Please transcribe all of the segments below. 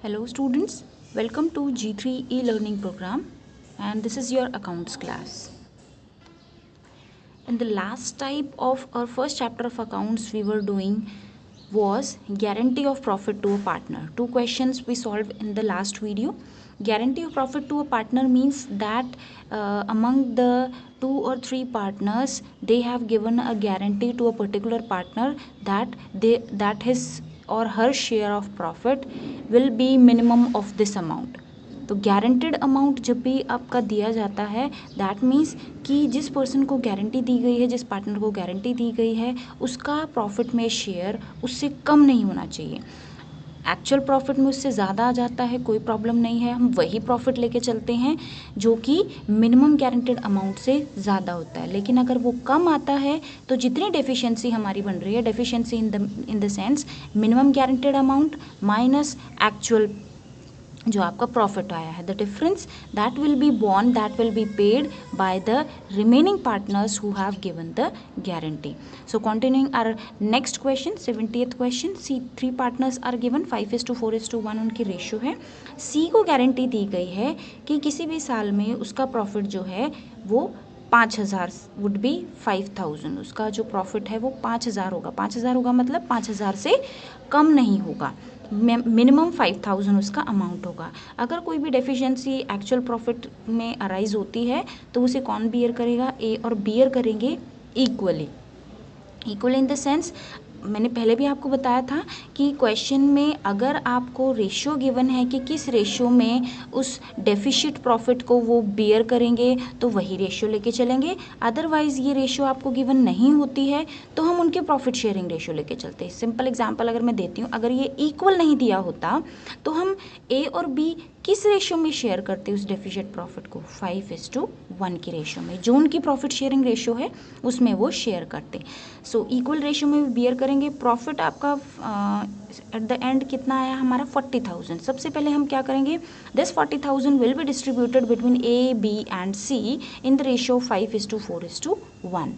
Hello students, welcome to G3 e-learning program and this is your accounts class. In the last type of our first chapter of accounts we were doing was guarantee of profit to a partner. Two questions we solved in the last video. Guarantee of profit to a partner means that among the 2 or 3 partners they have given a guarantee to a particular partner that his or her share of profit will be minimum of this amount. तो guaranteed amount जब भी आपका दिया जाता है that means कि जिस person को गारंटी दी गई है, जिस पार्टनर को गारंटी दी गई है, उसका प्रॉफिट में शेयर उससे कम नहीं होना चाहिए. एक्चुअल प्रॉफिट में उससे ज़्यादा आ जाता है, कोई प्रॉब्लम नहीं है, हम वही प्रॉफिट लेके चलते हैं जो कि मिनिमम गारंटेड अमाउंट से ज़्यादा होता है. लेकिन अगर वो कम आता है तो जितनी डेफिशिएंसी हमारी बन रही है, deficiency in the sense minimum guaranteed amount minus actual जो आपका प्रॉफिट आया है, the difference that will be borne, that will be paid by the remaining partners who have given the guarantee. So continuing our next question, 70th question. See 3 partners are given, 5:4:1 उनकी ratio है. सी को guarantee दी गई है कि किसी भी साल में उसका प्रॉफिट जो है वो 5,000 वुड बी 5,000. उसका जो प्रॉफिट है वो 5,000 होगा. 5,000 होगा मतलब 5,000 से कम नहीं होगा, मिनिमम 5,000 उसका अमाउंट होगा. अगर कोई भी डेफिशिएंसी एक्चुअल प्रॉफिट में अराइज होती है तो उसे कौन बियर करेगा? ए और बियर करेंगे equally. Equal in the sense मैंने पहले भी आपको बताया था कि क्वेश्चन में अगर आपको रेशियो गिवन है कि किस रेशियो में उस डेफिशिट प्रॉफिट को वो बियर करेंगे तो वही रेशियो लेके चलेंगे. अदरवाइज ये रेशियो आपको गिवन नहीं होती है तो हम उनके प्रॉफिट शेयरिंग रेशियो लेके चलते हैं. सिंपल एग्जांपल अगर मैं देती हूँ, अगर ये इक्वल नहीं दिया होता तो हम ए और बी किस रेशियो में शेयर करते हैं उस डेफिशिट प्रॉफिट को? 5:1 की रेशियो में. जो उनकी प्रॉफिट शेयरिंग रेशियो है उसमें वो शेयर करते. सो इक्वल रेशियो में बियर करेंगे. प्रॉफिट आपका एट द एंड कितना आया हमारा? 40,000. सबसे पहले हम क्या करेंगे? This 40,000 will be distributed between A, B and C in the ratio 5:4:1.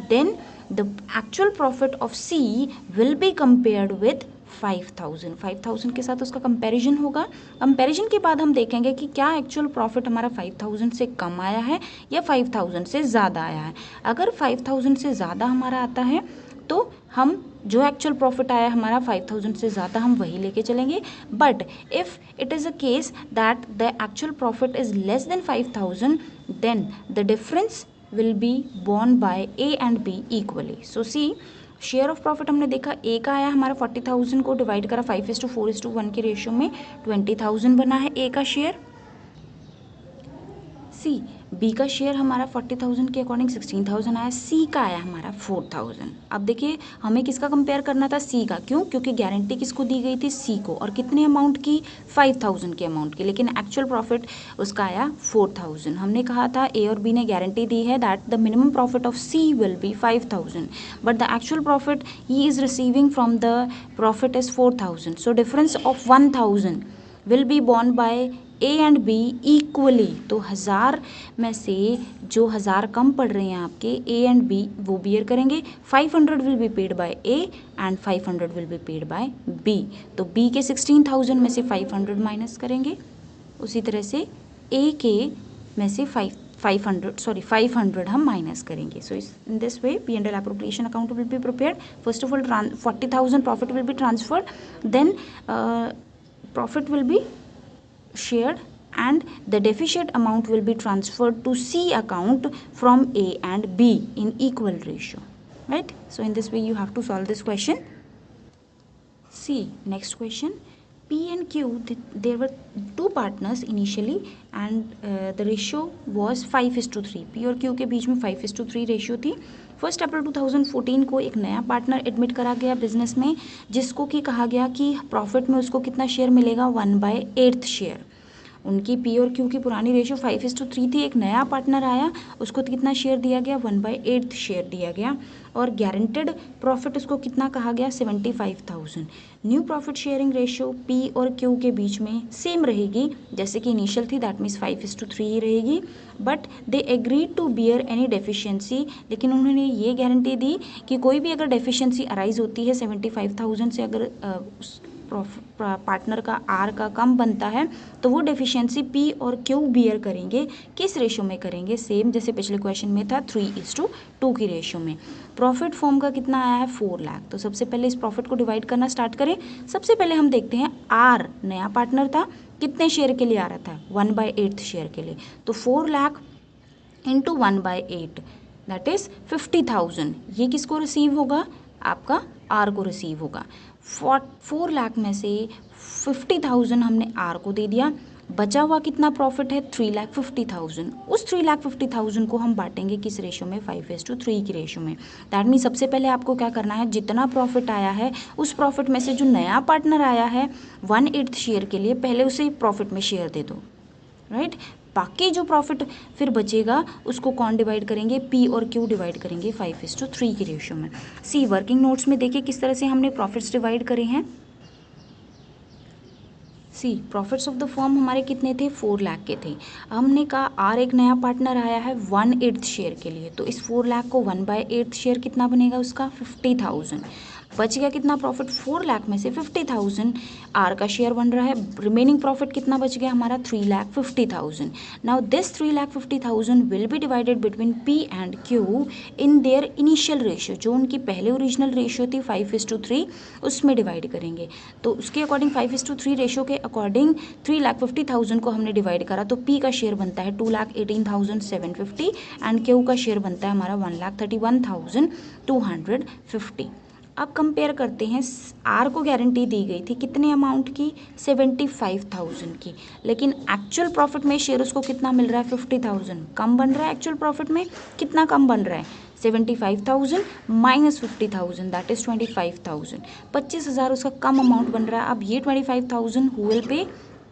Then the actual profit of C will be compared with 5,000. 5,000 के साथ उसका कंपैरिजन होगा. कंपैरिजन के बाद हम देखेंगे कि क्या एक्चुअल प्रॉफिट हमारा 5,000 से कम आया है या 5,000 से ज़्यादा आया है. अगर 5,000 से ज़्यादा हमारा आता है तो हम जो एक्चुअल प्रॉफिट आया हमारा 5,000 से ज़्यादा हम वही लेके चलेंगे. But if it is a case that the actual profit is less than 5,000 then the difference will be borne by A and B equally. So C share of profit हमने देखा ए का आया हमारा 40,000 को डिवाइड करा 5:4:1 के रेशियो में 20,000 बना है ए का शेयर. सी बी का शेयर हमारा 40,000 के अकॉर्डिंग 16,000 आया. सी का आया हमारा 4,000. अब देखिए हमें किसका कंपेयर करना था? सी का. क्यों? क्योंकि गारंटी किसको दी गई थी? सी को. और कितने अमाउंट की? 5,000 के अमाउंट की. लेकिन एक्चुअल प्रॉफिट उसका आया 4,000. हमने कहा था ए और बी ने गारंटी दी है that the minimum profit of C will be 5,000 but the actual profit he is receiving from the profit is 4,000. So difference of 1,000 will be borne by A and B equally. तो 1,000 में से जो 1,000 कम पड़ रहे हैं आपके ए एंड बी वो bear करेंगे. 500 will be paid by A and 500 will be paid by B. तो बी के 16,000 में से 500 माइनस करेंगे. उसी तरह से ए के में से 500 हम माइनस करेंगे. So in this way P and L appropriation account will be prepared. First of all 40,000 profit will be transferred. Then profit will be shared and the deficit amount will be transferred to C account from A and B in equal ratio, right? So in this way you have to solve this question. See next question. P and Q, there were 2 partners initially and the ratio was 5:3. P और Q के बीच में 5:3 ratio थी. 1 अप्रैल 2014 को एक नया partner admit करा गया business में जिसको कि कहा गया कि प्रॉफिट में उसको कितना शेयर मिलेगा? 1/8 शेयर. उनकी पी और क्यू की पुरानी रेशियो 5:3 थी. एक नया पार्टनर आया, उसको कितना शेयर दिया गया? 1/8 शेयर दिया गया. और गारंटेड प्रॉफिट उसको कितना कहा गया? 75,000. New profit sharing ratio P और क्यू के बीच में सेम रहेगी जैसे कि इनिशियल थी, दैट मीन्स 5:3 ही रहेगी. But they agreed to bear any deficiency. लेकिन उन्होंने ये गारंटी दी कि कोई भी अगर डेफिशिएंसी अराइज होती है 75,000 से, अगर पार्टनर का आर का कम बनता है तो वो डेफिशिएंसी पी और क्यू बियर करेंगे। किस रेशो में करेंगे? सेम जैसे पिछले क्वेश्चन में था 3:2 की रेशो में। प्रॉफिट फॉर्म का कितना आया है? 4 लाख। तो सबसे पहले इस प्रॉफिट को डिवाइड करना स्टार्ट करें। सबसे पहले हम देखते हैं आर नया पार्टनर था, कितने शेयर के लिए आ रहा था? 1/8 शेयर के लिए। तो 4 लाख इंटू 1/8 दैट इज 50,000। ये किसको रिसीव होगा? आपका आर को रिसीव होगा। 4 लाख में से 50,000 हमने आर को दे दिया। बचा हुआ कितना प्रॉफिट है? 3,50,000। उस 3,50,000 को हम बांटेंगे किस रेशो में? 5:3 की रेशो में। दैट मीन सबसे पहले आपको क्या करना है, जितना प्रॉफिट आया है उस प्रॉफिट में से जो नया पार्टनर आया है 1/8 शेयर के लिए, पहले उसे प्रॉफिट में शेयर दे दो, राइट। बाकी जो प्रॉफिट फिर बचेगा उसको कौन डिवाइड करेंगे? पी और क्यू डिवाइड करेंगे 5:3 की रेशियो में। सी वर्किंग नोट्स में देखिए किस तरह से हमने प्रॉफिट्स डिवाइड करे हैं। सी प्रॉफिट्स ऑफ द फर्म हमारे कितने थे? 4 लाख के थे। हमने कहा आर एक नया पार्टनर आया है 1/8 शेयर के लिए, तो इस 4 लाख को 1/8 शेयर कितना बनेगा उसका? 50,000। बच गया कितना प्रॉफिट? 4 लाख में से 50,000 आर का शेयर बन रहा है। रिमेनिंग प्रॉफिट कितना बच गया हमारा? 3,50,000। Now this 3,50,000 will be divided between P and Q in their initial ratio. जो उनकी पहले ओरिजिनल रेशियो थी 5:3, उसमें डिवाइड करेंगे। तो उसके अकॉर्डिंग 5:3 रेशियो के अकॉर्डिंग 3,50,000 को हमने डिवाइड करा तो पी का शेयर बनता है 2,18,750 एंड क्यू का शेयर बनता है हमारा 1,31,250। अब कंपेयर करते हैं, आर को गारंटी दी गई थी कितने अमाउंट की? 75,000 की, लेकिन एक्चुअल प्रॉफिट में शेयर उसको कितना मिल रहा है? 50,000। कम बन रहा है एक्चुअल प्रॉफिट में, कितना कम बन रहा है? 75,000 माइनस 50,000 दैट इज 25,000। 25,000 उसका कम अमाउंट बन रहा है। अब ये 25,000 who will pay?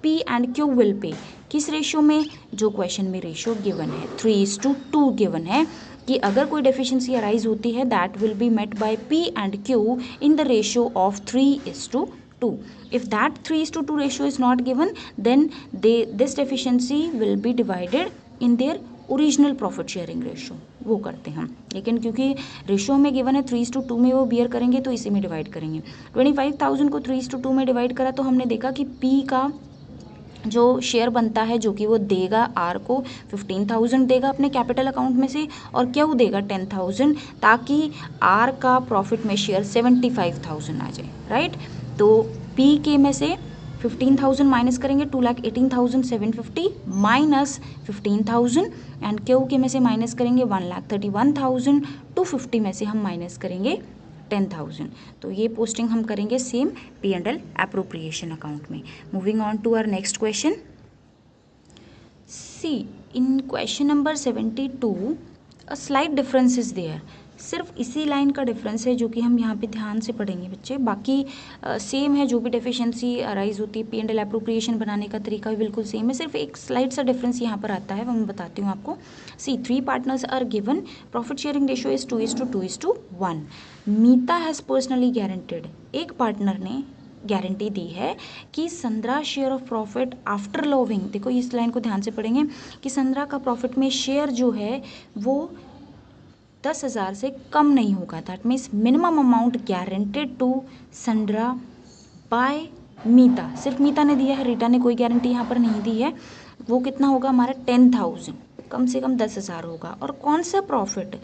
P and Q will pay. किस रेशियो में? जो क्वेश्चन में रेशियो गिवन है 3:2 गिवन है कि अगर कोई डेफिशिएंसी अराइज होती है that will be met by P and Q in the ratio of 3:2. If that 3:2 ratio is not given, then this deficiency will be divided in their original profit sharing ratio, वो करते हैं हम। लेकिन क्योंकि ratio में given है 3:2 में वो बियर करेंगे तो इसी में डिवाइड करेंगे। 25,000 को 3:2 में डिवाइड करा तो हमने देखा कि पी का जो शेयर बनता है जो कि वो देगा आर को 15,000 देगा अपने कैपिटल अकाउंट में से, और क्यू देगा 10,000, ताकि आर का प्रॉफिट में शेयर 75,000 आ जाए, राइट। तो पी के में से 15,000 माइनस करेंगे 2,18,750 माइनस 15,000 एंड क्यू के में से माइनस करेंगे 1,31,250 में से हम माइनस करेंगे 10,000। तो ये पोस्टिंग हम करेंगे सेम P&L एप्रोप्रिएशन अकाउंट में। Moving on to our next question. See in question number 72 a slight difference is there. सिर्फ इसी लाइन का डिफरेंस है जो कि हम यहाँ पे ध्यान से पढ़ेंगे बच्चे, बाकी सेम है। जो भी डेफिशिएंसी अराइज होती है P&L एप्रोप्रिएशन बनाने का तरीका भी बिल्कुल सेम है, सिर्फ एक स्लाइड सा डिफरेंस यहाँ पर आता है, वो मैं बताती हूँ आपको। See 3 partners are given, profit sharing ratio is 2:2:1। Meeta has personally guaranteed, एक पार्टनर ने गारंटी दी है कि Sandra share of profit after loving, देखो इस लाइन को ध्यान से पढ़ेंगे, कि संद्रा का प्रॉफिट में शेयर जो है वो 10,000 से कम नहीं होगा। That means minimum amount guaranteed to Sandra by Meeta, सिर्फ मीता ने दिया है, रीटा ने कोई गारंटी यहाँ पर नहीं दी है। वो कितना होगा हमारा? 10,000, कम से कम 10,000 होगा। और कौन सा profit?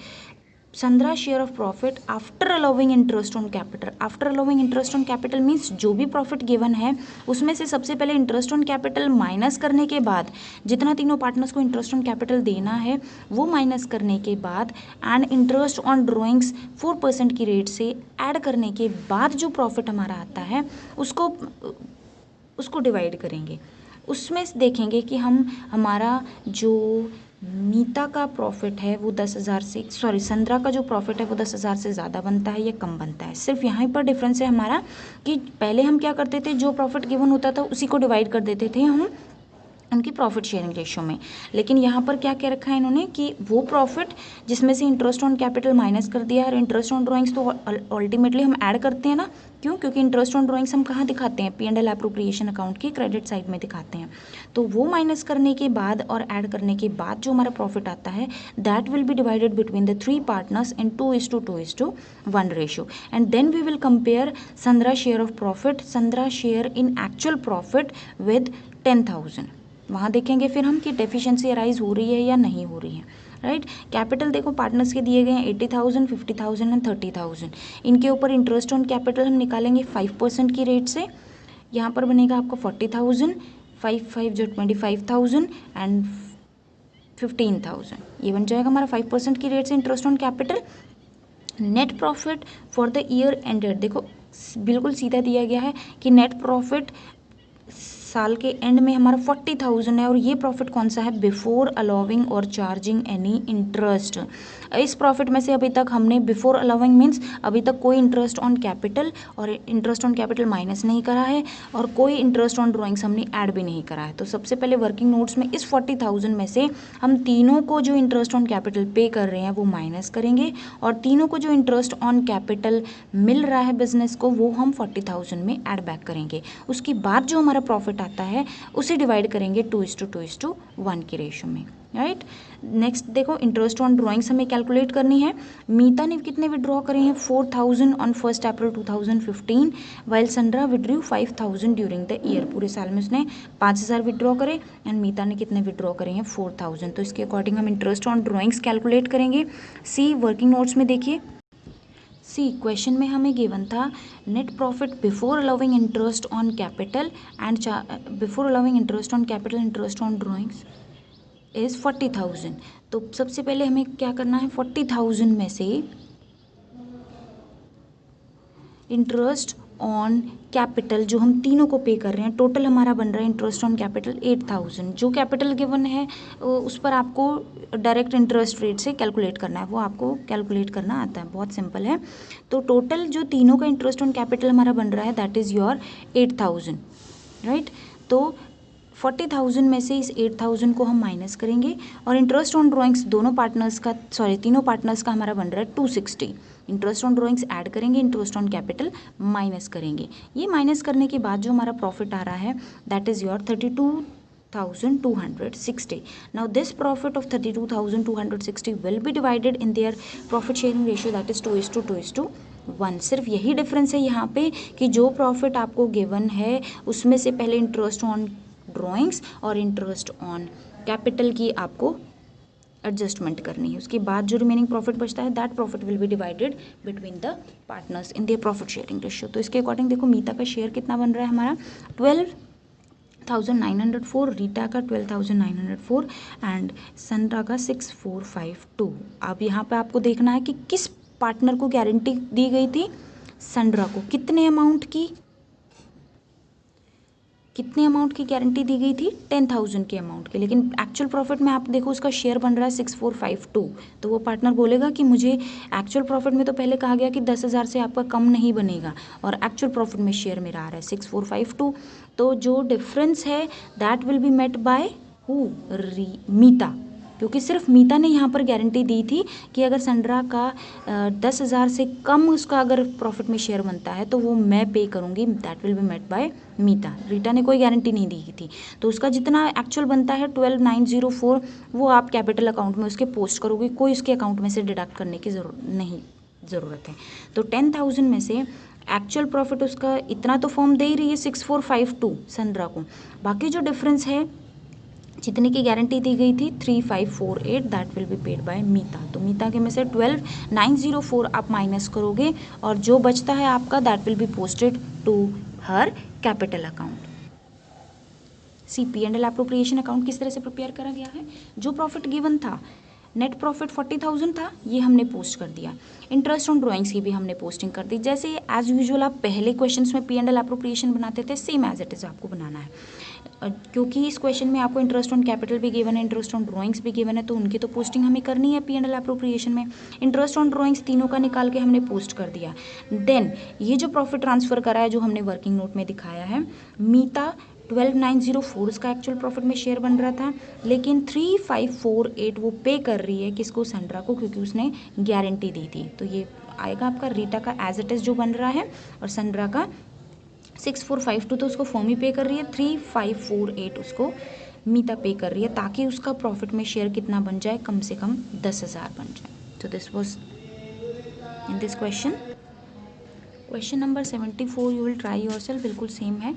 Sandra share of profit after allowing interest on capital. After allowing interest on capital means जो भी प्रॉफिट गिवन है उसमें से सबसे पहले इंटरेस्ट ऑन कैपिटल माइनस करने के बाद, जितना तीनों पार्टनर्स को इंटरेस्ट ऑन कैपिटल देना है वो माइनस करने के बाद, एंड इंटरेस्ट ऑन ड्रॉइंग्स 4% की रेट से ऐड करने के बाद जो प्रॉफिट हमारा आता है उसको डिवाइड करेंगे। उसमें देखेंगे कि हम हमारा जो मीता का प्रॉफिट है वो 10,000 से, सॉरी संद्रा का जो प्रॉफिट है वो 10,000 से ज़्यादा बनता है या कम बनता है। सिर्फ यहाँ पर डिफरेंस है हमारा कि पहले हम क्या करते थे, जो प्रॉफिट गिवन होता था उसी को डिवाइड कर देते थे हम उनकी प्रॉफिट शेयरिंग रेशियो में। लेकिन यहाँ पर क्या कह रखा है इन्होंने कि वो प्रॉफिट जिसमें से इंटरेस्ट ऑन कैपिटल माइनस कर दिया है, और इंटरेस्ट ऑन ड्राइंग्स तो अल्टीमेटली हम ऐड करते हैं ना, क्यों? क्योंकि इंटरेस्ट ऑन ड्राइंग्स हम कहाँ दिखाते हैं? P&L एप्रोप्रिएशन अकाउंट की क्रेडिट साइड में दिखाते हैं। तो वो माइनस करने के बाद और ऐड करने के बाद जो हमारा प्रॉफिट आता है, that will be divided between the 3 partners in 2:1 ratio, and then we will compare Sandra share of profit, Sandra share in actual profit with 10,000। वहाँ देखेंगे फिर हम कि डेफिशिएंसी अराइज हो रही है या नहीं हो रही है, राइट। कैपिटल देखो पार्टनर्स के दिए गए हैं 80,000, 50,000 एंड 30,000। इनके ऊपर इंटरेस्ट ऑन कैपिटल हम निकालेंगे 5% की रेट से। यहाँ पर बनेगा आपका 40,000, 5 जो 25,000 एंड 15,000, ये बन जाएगा हमारा 5% की रेट से interest on capital. Net profit for the year ended, देखो बिल्कुल सीधा दिया गया है कि नेट प्रॉफिट साल के एंड में हमारा 40,000 है, और ये प्रॉफिट कौन सा है? बिफोर अलाउिंग और चार्जिंग एनी इंटरेस्ट। इस प्रॉफिट में से अभी तक हमने बिफोर अलाउिंग मीन्स अभी तक कोई इंटरेस्ट ऑन कैपिटल और इंटरेस्ट ऑन कैपिटल माइनस नहीं करा है, और कोई इंटरेस्ट ऑन ड्राइंग्स हमने ऐड भी नहीं करा है। तो सबसे पहले वर्किंग नोट्स में इस 40,000 में से हम तीनों को जो इंटरेस्ट ऑन कैपिटल पे कर रहे हैं वो माइनस करेंगे, और तीनों को जो इंटरेस्ट ऑन कैपिटल मिल रहा है बिजनेस को वो हम 40,000 में ऐड बैक करेंगे। उसके बाद जो हमारा प्रॉफिट आता है उसे डिवाइड करेंगे 2:1 की रेशियो में, राइट। नेक्स्ट देखो इंटरेस्ट ऑन ड्राइंग्स हमें कैलकुलेट करनी है। मीता ने कितने विड्रॉ करे हैं? 4,000 on 1 April 2015, while Sandra withdrew 5,000 during the year. पूरे साल में उसने 5,000 विड्रॉ करे, एंड मीता ने कितने विड्रॉ करे हैं? 4,000। तो इसके अकॉर्डिंग हम इंटरेस्ट ऑन ड्राइंग्स कैलकुलेट करेंगे। सी वर्किंग नोट्स में देखिए, सी क्वेश्चन में हमें गिवन था net profit before allowing interest on capital and before allowing interest on capital interest on drawings is 40,000। तो सबसे पहले हमें क्या करना है? 40,000 में से इंटरेस्ट ऑन कैपिटल जो हम तीनों को पे कर रहे हैं, टोटल हमारा बन रहा है इंटरेस्ट ऑन कैपिटल 8,000। जो कैपिटल गिवन है उस पर आपको डायरेक्ट इंटरेस्ट रेट से कैलकुलेट करना है, वो आपको कैलकुलेट करना आता है, बहुत सिंपल है। तो टोटल जो तीनों का इंटरेस्ट ऑन कैपिटल हमारा बन रहा है दैट इज़ योर 8,000, राइट। तो 40,000 में से इस 8,000 को हम माइनस करेंगे, और इंटरेस्ट ऑन ड्राइंग्स तीनों पार्टनर्स का हमारा बन रहा है 260। इंटरेस्ट ऑन ड्राइंग्स ऐड करेंगे, इंटरेस्ट ऑन कैपिटल माइनस करेंगे। ये माइनस करने के बाद जो हमारा प्रॉफिट आ रहा है that is your 32,260. Now this profit of 32,260 will be divided in their profit sharing ratio that is 2:1. सिर्फ यही डिफरेंस है यहाँ पे कि जो प्रॉफिट आपको गिवन है उसमें से पहले इंटरेस्ट ऑन ड्राइंग्स और इंटरेस्ट ऑन कैपिटल की आपको एडजस्टमेंट करनी है। उसके बाद जो रिमेनिंग प्रॉफिट बचता है that profit will be divided between the partners in their profit sharing ratio. तो इसके अकॉर्डिंग देखो मीता का शेयर कितना बन रहा है हमारा 12,904, रीटा का 12,904 एंड संड्रा का 6,452। अब यहाँ पे आपको देखना है कि किस पार्टनर को गारंटी दी गई थी? संड्रा को। कितने अमाउंट की गारंटी दी गई थी? 10,000 के अमाउंट के। लेकिन एक्चुअल प्रॉफिट में आप देखो उसका शेयर बन रहा है 6,452। तो वो पार्टनर बोलेगा कि मुझे एक्चुअल प्रॉफिट में तो पहले कहा गया कि 10,000 से आपका कम नहीं बनेगा, और एक्चुअल प्रॉफिट में शेयर मेरा आ रहा है 6,452। तो जो डिफरेंस है that will be met by who? Meeta, क्योंकि सिर्फ मीता ने यहाँ पर गारंटी दी थी कि अगर संड्रा का 10,000 से कम उसका अगर प्रॉफिट में शेयर बनता है तो वो मैं पे करूँगी, that will be met by Meeta. Rita ने कोई गारंटी नहीं दी थी। तो उसका जितना एक्चुअल बनता है 12,904 वो आप कैपिटल अकाउंट में उसके पोस्ट करोगे, कोई उसके अकाउंट में से डिडक्ट करने की ज़रूरत है। तो 10,000 में से एक्चुअल प्रॉफिट उसका इतना तो फॉर्म दे ही रही है 6,452 संड्रा को, बाकी जो डिफरेंस है जितने की गारंटी दी गई थी 3,548 that will be paid by Meeta. तो मीता के में से 12,904 आप माइनस करोगे, और जो बचता है आपका that will be posted to her capital account. P&L appropriation account किस तरह से प्रिपेयर करा गया है? जो प्रॉफिट गिवन था नेट प्रॉफिट 40,000 था, ये हमने पोस्ट कर दिया। इंटरेस्ट ऑन ड्राइंग्स की भी हमने पोस्टिंग कर दी। जैसे एज यूजुअल आप पहले क्वेश्चंस में P&L एप्रोप्रिएशन बनाते थे, सेम एज इट इज़ आपको बनाना है, क्योंकि इस क्वेश्चन में आपको इंटरेस्ट ऑन कैपिटल भी गिवन है, इंटरेस्ट ऑन ड्राइंग्स भी गिवन है, तो उनकी तो पोस्टिंग हमें करनी है P&L एप्रोप्रिएशन में। इंटरेस्ट ऑन ड्राइंग्स तीनों का निकाल के हमने पोस्ट कर दिया। देन ये जो प्रॉफिट ट्रांसफ़र करा है जो हमने वर्किंग नोट में दिखाया है, मीता 12,904 उसका एक्चुअल प्रॉफिट में शेयर बन रहा था, लेकिन 3,548 वो पे कर रही है किसको, सनड्रा को, क्योंकि उसने गारंटी दी थी। तो ये आएगा आपका रीटा का एज इट इज जो बन रहा है, और सनड्रा का 6,452 तो उसको फर्म ही पे कर रही है, 3,548 उसको मीता पे कर रही है, ताकि उसका प्रॉफिट में शेयर कितना बन जाए, कम से कम 10,000 बन जाए। तो this was in this question. Question number 74 you will try your self, बिल्कुल सेम है।